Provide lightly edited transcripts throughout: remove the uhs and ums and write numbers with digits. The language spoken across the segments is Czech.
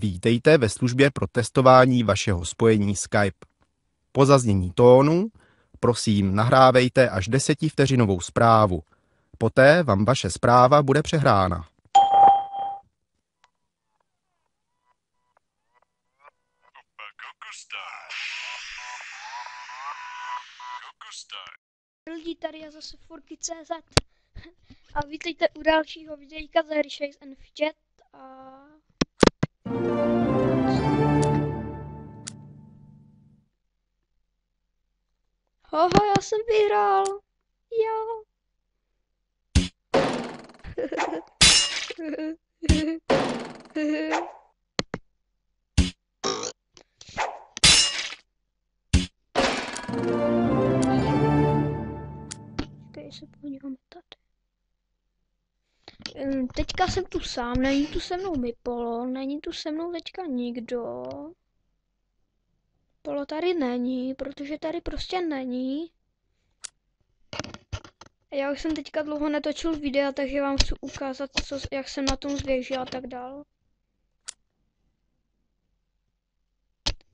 Vítejte ve službě pro testování vašeho spojení Skype. Po zaznění tónu prosím nahrávejte až 10vteřinovou zprávu. Poté vám vaše zpráva bude přehrána. Lidi, tady je zase Forky.cz a vítejte u dalšího videjka z hry Shakes and Fidget a... Haha, já jsem vyhrál! Jo! Počkej, se podívám tady. Teďka jsem tu sám, není tu se mnou Mipolo, není tu se mnou teďka nikdo. Polo tady není, protože tady prostě není. Já už jsem teďka dlouho netočil videa, takže vám chci ukázat, jak jsem na tom zvěžil a tak dál.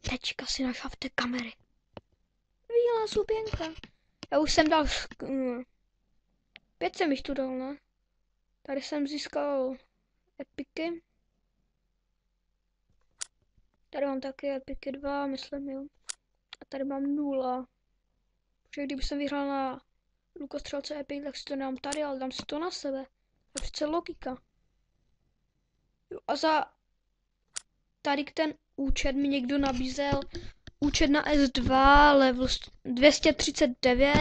Teďka si našla v té kamery. Bílá zuběnka. Já už jsem dal... 5 jsem již tu dal, ne? Tady jsem získal epiky. Tady mám taky epiky 2, myslím, jo. A tady mám 0. Protože kdyby jsem vyhrál na lukostřelce epic, tak si to dám tady, ale dám si to na sebe. To je přece logika. Jo, a za tady ten účet mi někdo nabízel účet na S2, level 239,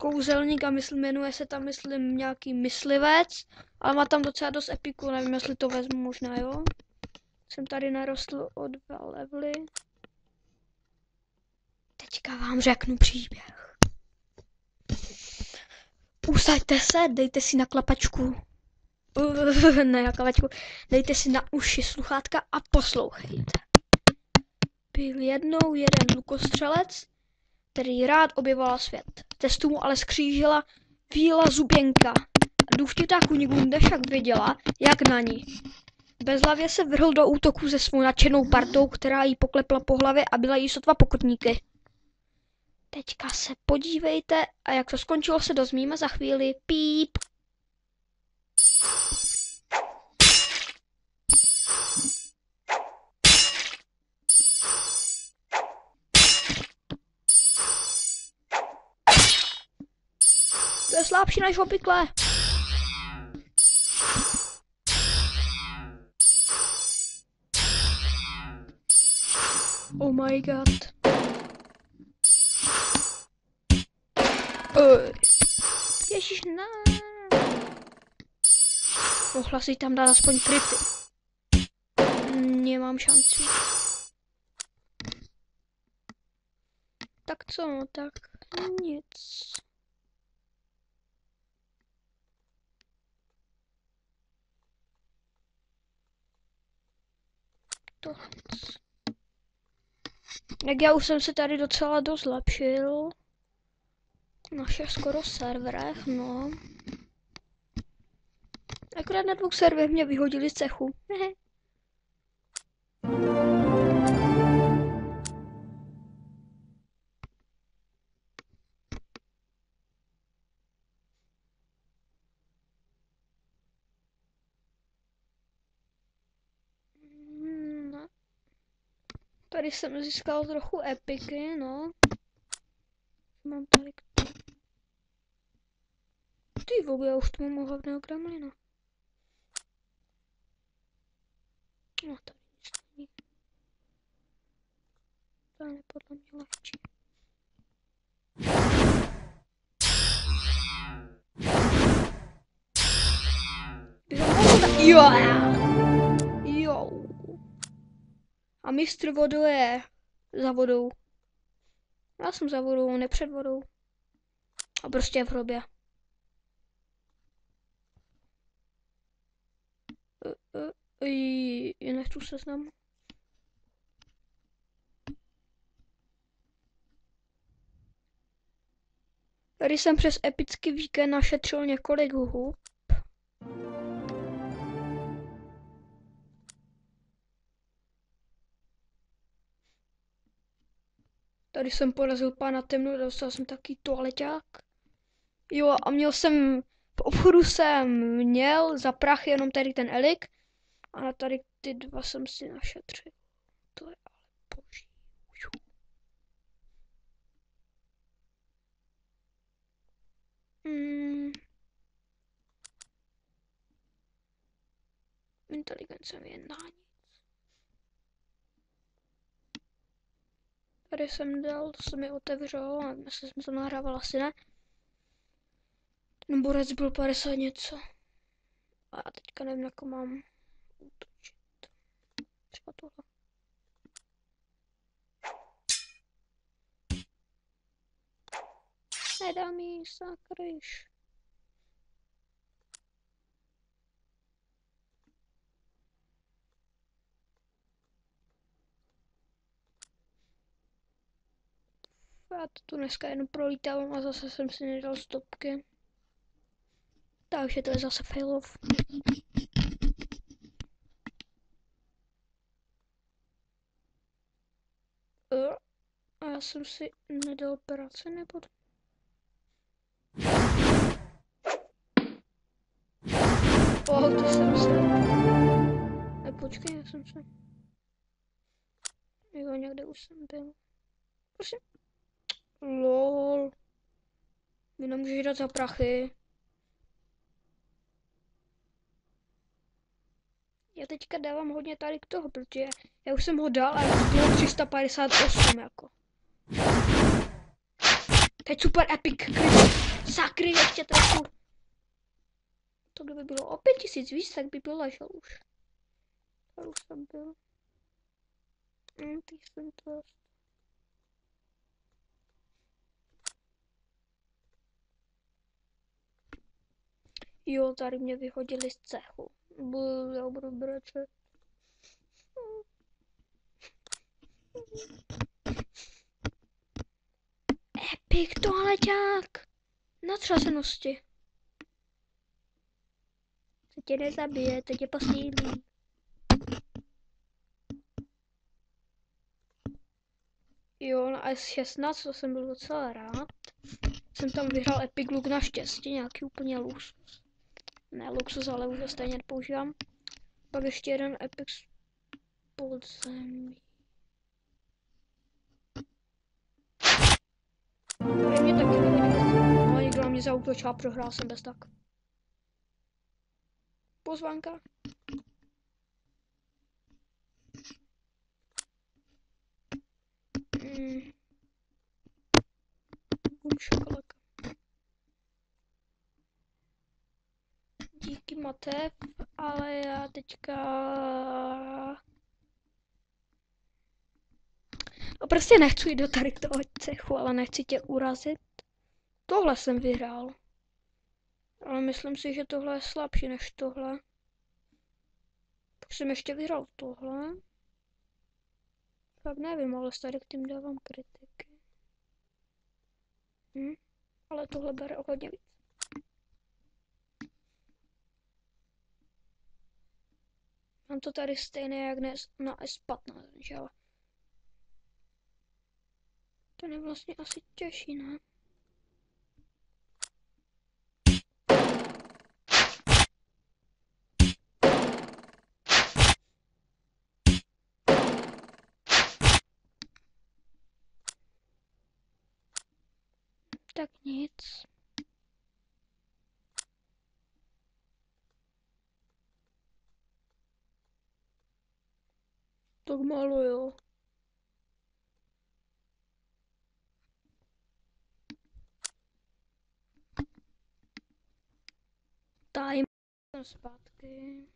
kouzelník a jmenuje se tam, myslím, nějaký myslivec, ale má tam docela dost epiku, nevím, jestli to vezmu možná, jo. Jsem tady narostl o 2 levely. Teďka vám řeknu příběh. Usaďte se, dejte si na klapačku. Ne, na klapačku. Dejte si na uši sluchátka a poslouchejte. Byl jednou jeden lukostřelec, který rád objevoval svět. Cestu mu ale skřížila bílá zuběnka. Důvtitá Kunigunde však věděla, jak na ní. Bezhlavě se vrhl do útoku se svou nadšenou partou, která jí poklepla po hlavě a byla jí sotva pokotníky. Teďka se podívejte a jak to skončilo, se dozvíme za chvíli. Píp. To je slabší než obvykle. Oh my god. Ježiš, ne. Mohla si tam dát aspoň kryty. Nemám šanci. Tak co, no tak nic. Tak já už jsem se tady docela dost zlepšil. Na všech skoro serverech, no. Akorát na 2 serverech mě vyhodili z cechu. No. Tady jsem získal trochu epiky, no. Mám tady... Ty vole, já už tu mám hlavného gremlina. No tady nic není. To je podle mě lehčí. Jo. Jo. A mistr vodu je za vodou. Já jsem za vodou, ne před vodou. A prostě v hrobě. Nechci seznam. Tady jsem přes epický víkend našetřil několik hub. Tady jsem porazil pána temnu, dostal jsem taky toaleťák. Jo, a měl jsem, v obchodu jsem měl za prach jenom tady ten elik. A na tady ty dva jsem si našetřil. To je ale boží. Inteligence mi je na nic. Tady jsem dal, to se mi otevřelo, a myslím, jsem to nahrával asi ne. Ten borec byl 50 něco. A já teďka nevím, jak mám útočit. Třeba tohle. Nedal mi sakryš. Já to tu dneska jen prolítávám a zase jsem si nedal stopky. Takže to je zase fail off. A já jsem si nedal práce nebo... Ty jsem se... Počkej, já jsem se... Jo, někde už jsem byl. Prosím. Lol. Mi nemůžeš dát za prachy. Já teďka dávám hodně tady k toho, protože já už jsem ho dal a už bylo 358 jako. Teď super epic. Sakry, ještě trochu. To kdyby bylo o 5000 víc, tak by byl ležel už. Tady už jsem byl. Teď jsem to... Jo, tady mě vyhodili z cechu. Já budu brečet. Epic toaleťák! Na třasenosti. Se tě nezabije, to tě posílí. Jo, na S16, to jsem byl docela rád. Jsem tam vyhrál Epic Look naštěstí, nějaký úplně luxus. Ne luxus, ale už to stejně nepoužívám. Pak ještě jeden Epic podzemí. Tady mě taky vyhodil, ale někdo na mě zaútočil a prohrál jsem bez tak. Pozvánka. Šokoládka. Díky Matev, ale já teďka... No prostě nechci jít do tady toho cechu, ale nechci tě urazit. Tohle jsem vyhrál. Ale myslím si, že tohle je slabší než tohle. Pak jsem ještě vyhrál tohle. Tak nevím, ale tady k tím dávám kritiky. Ale tohle bere o hodně víc. Mám to tady stejné jak dnes na S15, že jo? To je vlastně asi těžší, ne? Tak nic. Tak málo, jo. Time zpátky.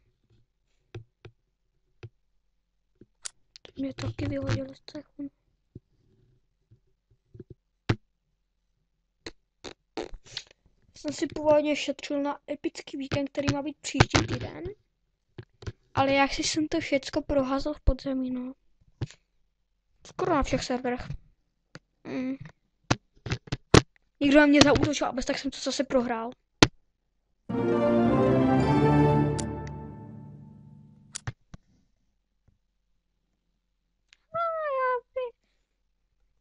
To mě taky vyhodili z cechu. Jsem si původně šetřil na epický víkend, který má být příští týden. Ale jak si jsem to všecko proházel v podzemí, no. Skoro na všech serverech. Někdo na mě zaútočil a bez tak jsem to zase prohrál.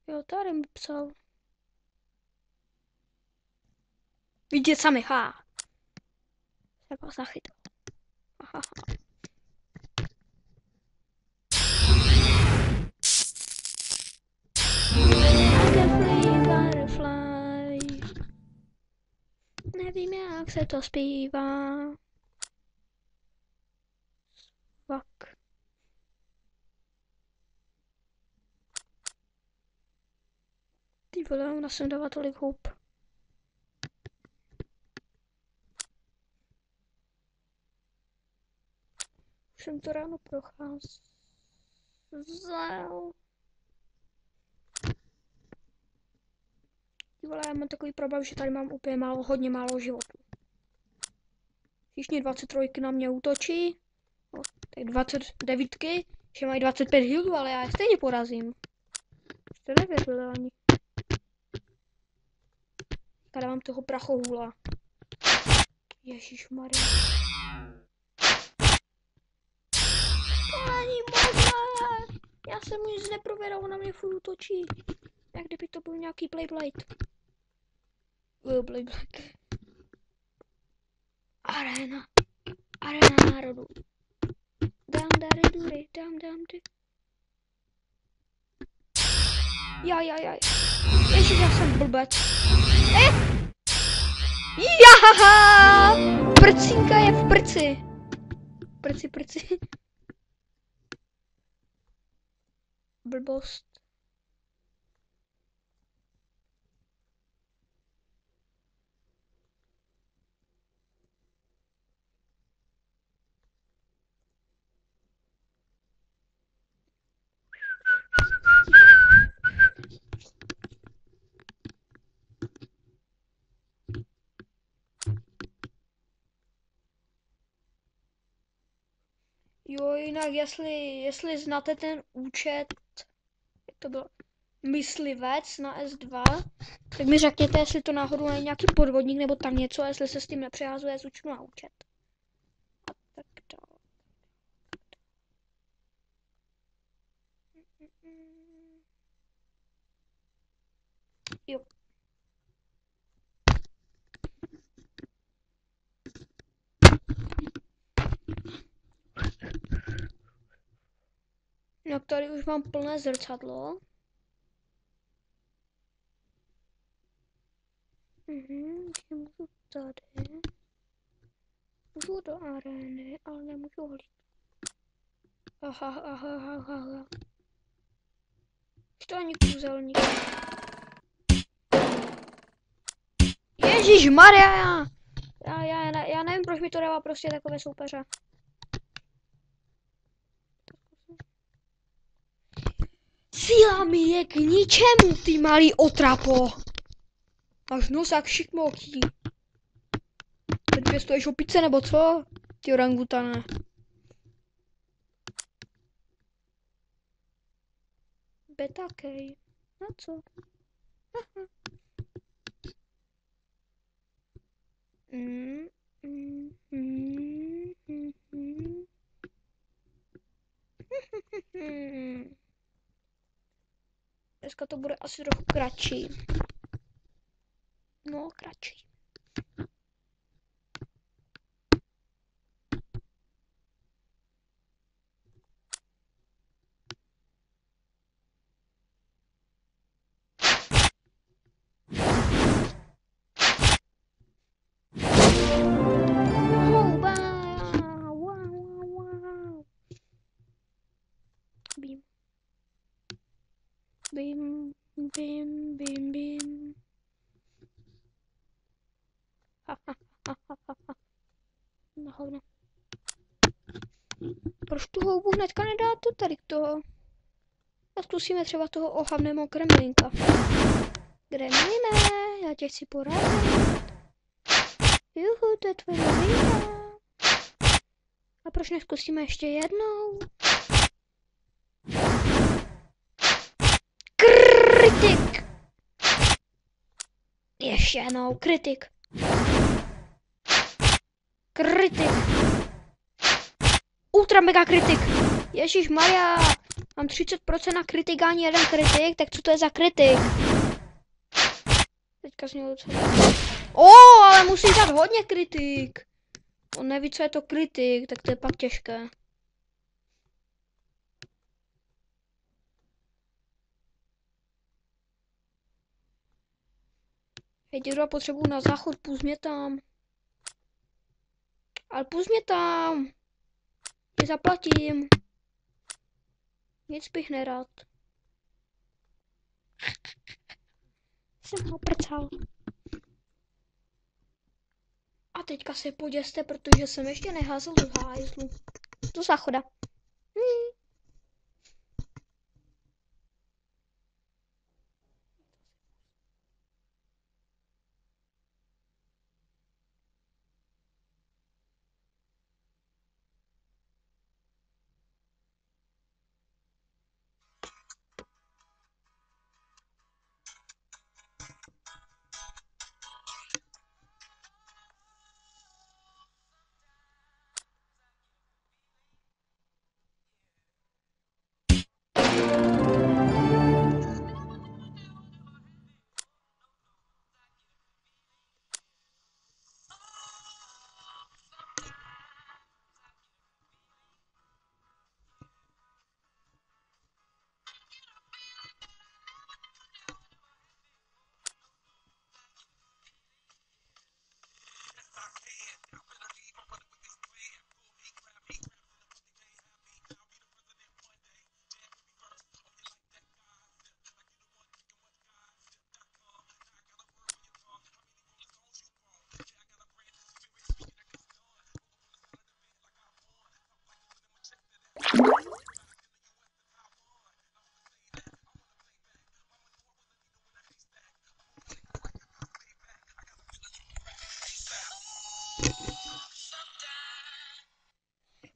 Jo, tady mi psal. Vidět sami, ha. Tak vás zachytal. Aha. I can fly, butterfly. Nevím, jak se to zpívá. Fuck. Ty vole, ona sem dává tolik houp. Už jsem to ráno procházel. Ty vole, já mám takový problém, že tady mám úplně hodně málo životů. Všichni 23 na mě útočí. No, tady 29, že mají 25 healů, ale já je stejně porazím. To nevěřil ani. Tady mám toho prachohůla. Ježišmarja. To není možné. Já jsem už neprověral, ona mě furt útočí. Jak kdyby to byl nějaký Blade. Blade. Arena národů. Dam. Jaj. Ježiš, já jsem blbec. Jahaha! Prcínka je v prci. Prci. Blbost. Jo, jinak jestli znáte ten účet, jak to bylo, myslivec na S2, tak mi řekněte, jestli to náhodou není nějaký podvodník nebo tak něco, jestli se s tím nepřehazuje z účtu na účet. A tak dále. Jo. No tady už mám plné zrcadlo. Můžu tady. Můžu do arény, ale nemůžu hlídat. Aha. To ani kůzelník. Ježišmarja! Já nevím, proč mi to dává prostě takové soupeře. Síla mi je k ničemu, ty malý otrapo. Máš nos jak šikmoký. Teď pěstuješ opice nebo co? Ty orangutane. Betakej. Na co? Aha. Dneska to bude asi trochu kratší. No, kratší. Bim. Na hovno. Proč tu houbu hnedka nedáte tady k toho? A zkusíme třeba toho ohavného kremlinka. Kremline, já tě chci poradit. Juhu, to je tvoje novinka. A proč neskusíme ještě jednou? Kritik! Ještě jednou, kritik. Kritik. Ultra mega kritik. Ježišmarja. Mám 30% na kritik, ani jeden kritik, tak co to je za kritik? Teďka z něho docela... Ale musí dát hodně kritik. On neví, co je to kritik, tak to je pak těžké. Hej, dědo, potřebuju na záchod, půjď mě tam. Ale půjď mě tam. Ti zaplatím. Nic bych nerad. Jsem ho prcal. A teďka se poděste, protože jsem ještě neházel do hajzlu. Do záchoda.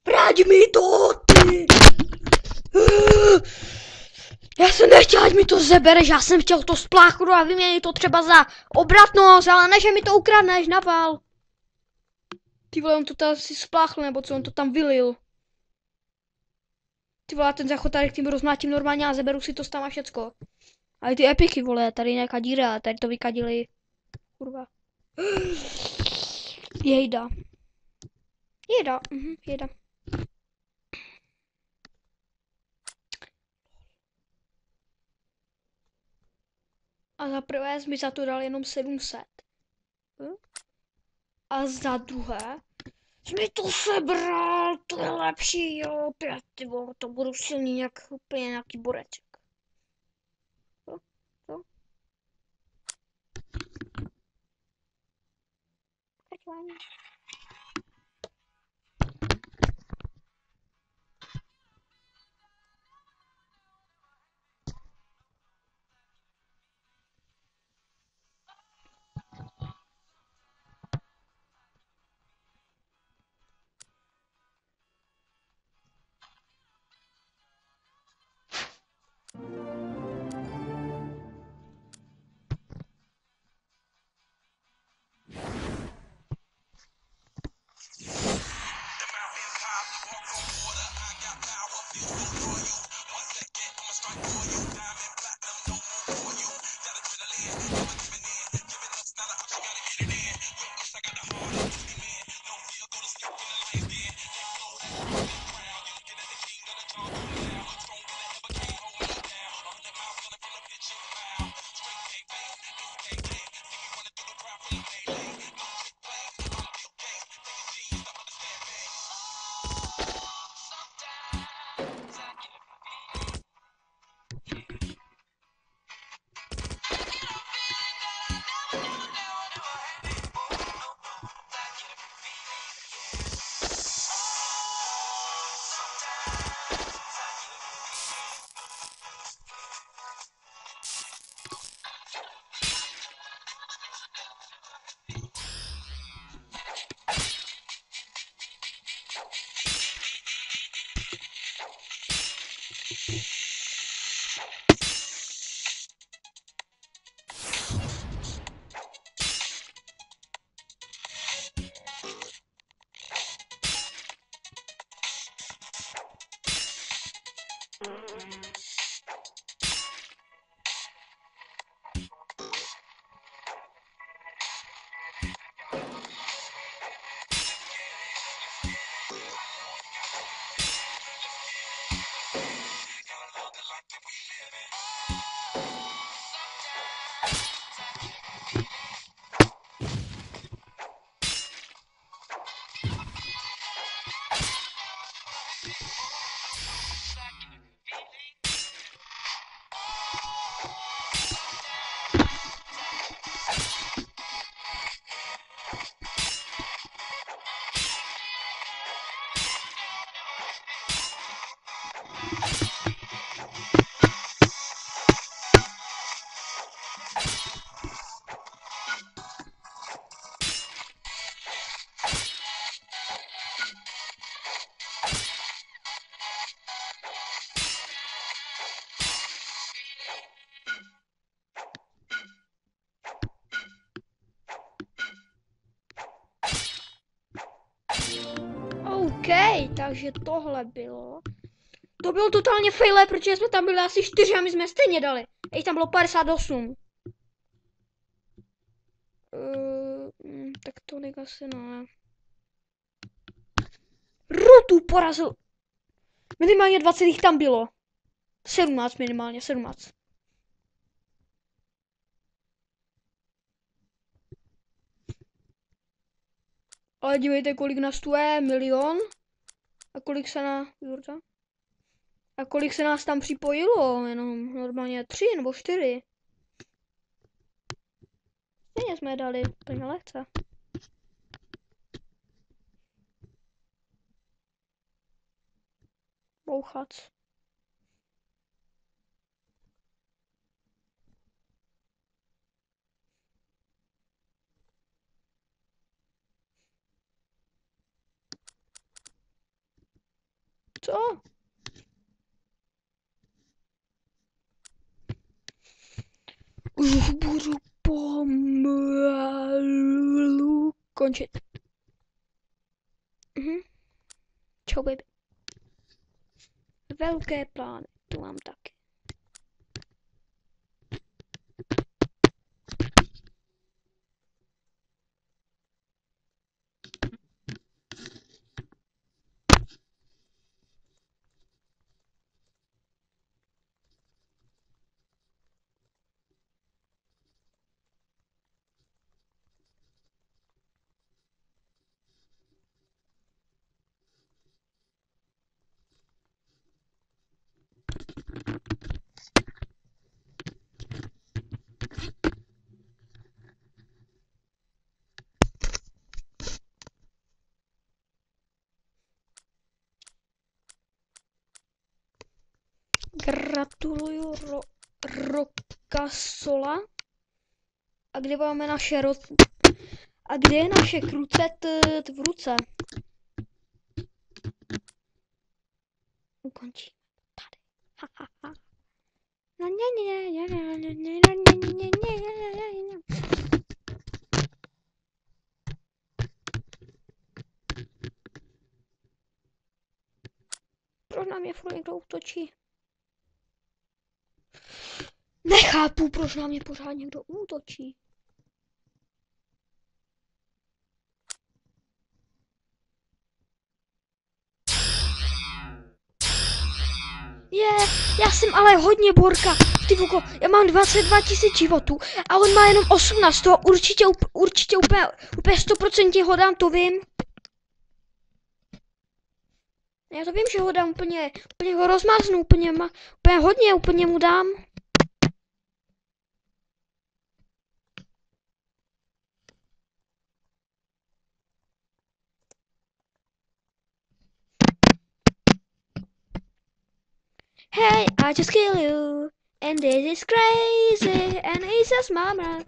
Vrať mi to, ty! Já jsem nechtěl, ať mi to zebereš, já jsem chtěl to spláchnout a vyměnit to třeba za obratnost, ale ne, že mi to ukradneš, naval. Ty vole, on to tam si spláchl, nebo co, on to tam vylil. Ty vole, ten záchod tady k tím rozmlátím normálně a zeberu si to tam a všecko. Ale ty epiky, vole, tady nějaká díra, tady to vykadili. Kurva. Jejda. Jejda. A za prvé jsi mi za to dal jenom 700. A za druhé jsi mi to sebral, to je lepší, jo, opět, ty vole, to budu silný jak úplně nějaký boreček. Co? Pokračování. takže tohle bylo. To bylo totálně failé, protože jsme tam byli asi 4 a my jsme stejně dali. Jich tam bylo 58. Tak tolik asi ne. Rutu porazil. Minimálně 20 jich tam bylo. 17 minimálně, 17. Ale dívejte, kolik nás tu je, 1 milion. A kolik se kolik se nás tam připojilo, jenom normálně 3 nebo 4. Stejně jsme dali plně lehce. Bouchac. Co? Už budu pomalu končit. Čau, baby. Velké plány, tu mám taky. Gratuluju Rokasola. A kde máme naše A kde je naše krucet v ruce? Ukončí. Tady. Proč na mě furt někdo útočí? Nechápu, proč na mě pořád někdo útočí. Já jsem ale hodně borka. Ty voko, já mám 22 000 životů a on má jenom 18, toho určitě úplně 100% ho dám, to vím. Já to vím, že ho dám úplně ho rozmáznu, úplně hodně mu dám. Hey, I just kill you, and this is crazy, and he says mama,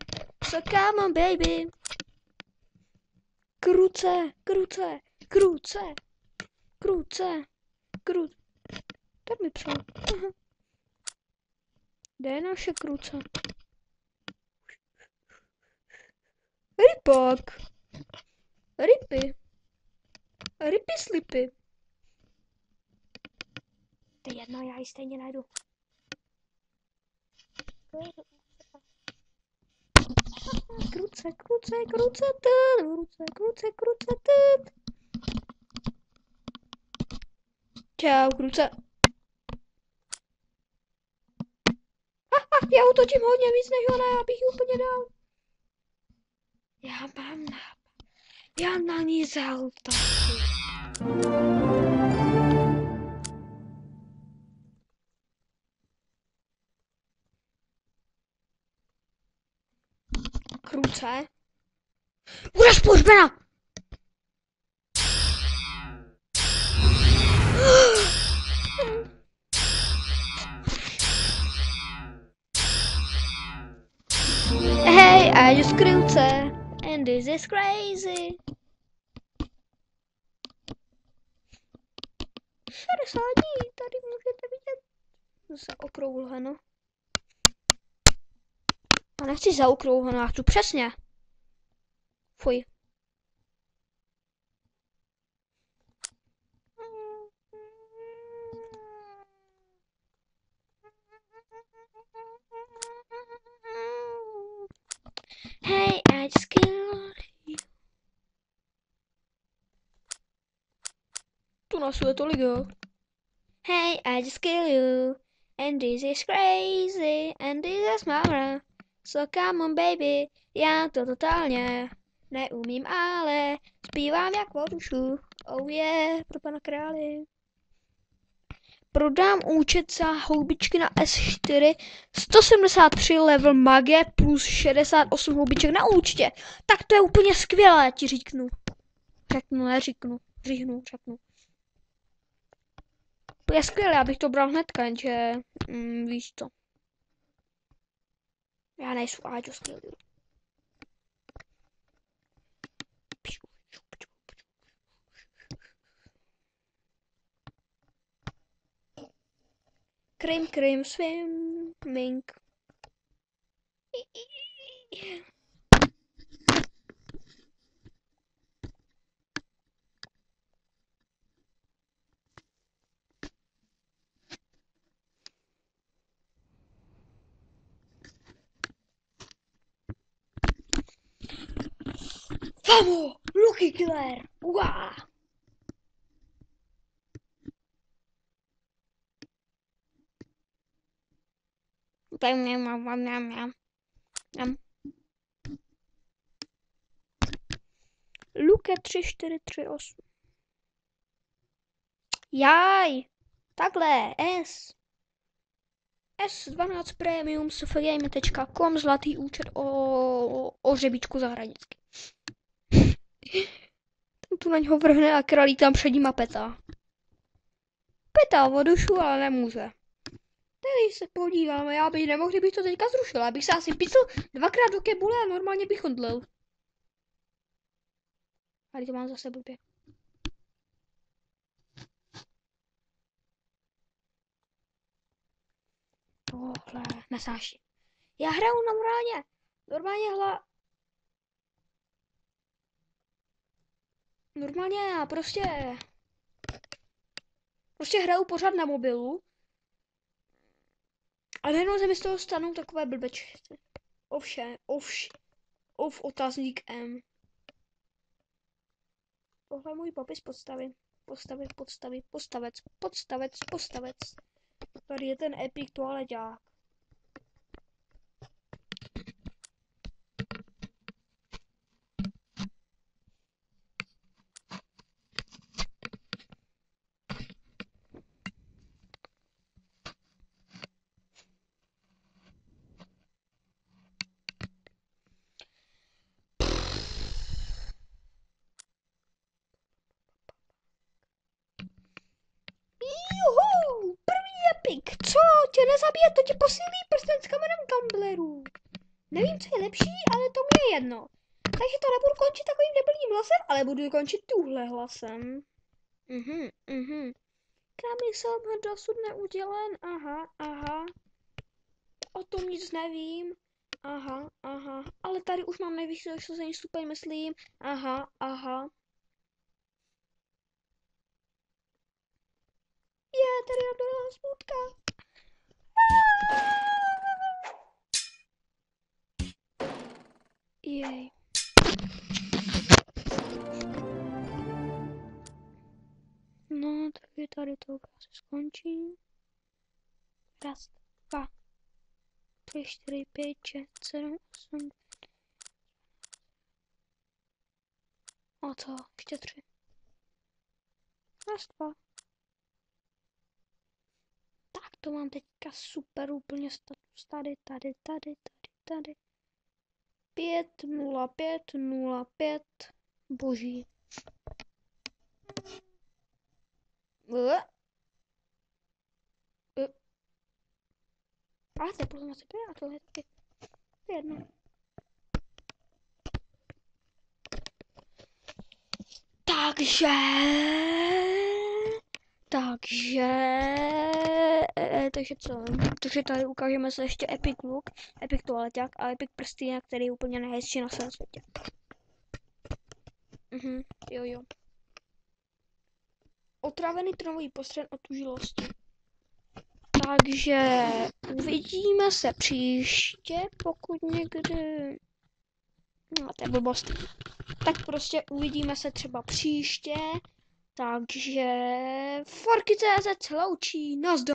so come on baby. Kruce. Tak mi psal. Kde je naše kruce? Rypak. Rypy slipy. To je jedno, já ji stejně najdu. Kruce, tut. Čau, kruce. Já utočím hodně víc než ona, já bych ji úplně dal. Já na ní zautočím. Kruce. Budeš pohřbena! Hey, I just Kruce, and this is crazy. 60 dní, tady můžete vidět. Zaokrouhleno. A nechci zaokrouhleno, já chci přesně. Fuj. Hey, I just killed you. Tu nás je tolik, jo. Hey, I just killed you. And this is crazy. And this is mama. So come on, baby. Já to totálně neumím, ale zpívám jak vodušu. Oh yeah, pro pana králi. Prodám účet za houbičky na S4, 173 level magie plus 68 houbiček na účtě. Tak to je úplně skvělé, ti říknu. Řeknu. To je skvělé, abych to bral hnedka, jenže víš to. Já nejsem Áďo skvělý. Krim, swimming. Vamos, Lucky Killer! Uá! Luke 3438. Jaj! Takhle, S12 Premium sfgame.com, zlatý účet o řebíčku zahranicky. Tam tu na něho vrhne a králí tam před ním a petá. Petá vodušu, ale nemůže. Když se podíváme, já bych nemohl, kdybych to teďka zrušila. Abych se asi pícl dvakrát do kebule a normálně bych odlil. Ale to mám zase blbě. Tohle nesáši. Já hraju normálně já prostě hraju pořád na mobilu. A najednou se mi z toho stanou takové blbeče. Otazník M. Tohle je můj popis postavec. Tady je ten epic toaleťák. Juhu, první epic. Co? Tě nezabije, to tě posílí prsten s kamenem Tumblerů. Nevím, co je lepší, ale to mi je jedno. Takže to nebudu končit takovým debilním hlasem, ale budu končit tuhle hlasem. Kam jsem dosud neudělen? Aha. O tom nic nevím. Aha. Ale tady už mám nejvyšší dosazený stupeň, myslím. Aha. Je, tady je dobrá smutka. Jej. No, takže tady to asi skončí. 1, 2, 3, 4, 5, 6, 7, 8. A co? Ještě 3. 1, 2. Tak to mám teďka super úplně status. Tady. 50505. Boží. Ale to je plus 25 a tohle je taky jedno. Takže co? Takže tady ukážeme se ještě Epic Look, Epic toaleťák a Epic prsty, který je úplně nejhezčí na celém světě. Jo. Otravený trnový postřen od tužilosti. Takže uvidíme se příště, pokud někdy No, to je blbost. Tak prostě uvidíme se třeba příště. Takže Forky.cz se loučí. Nazdar.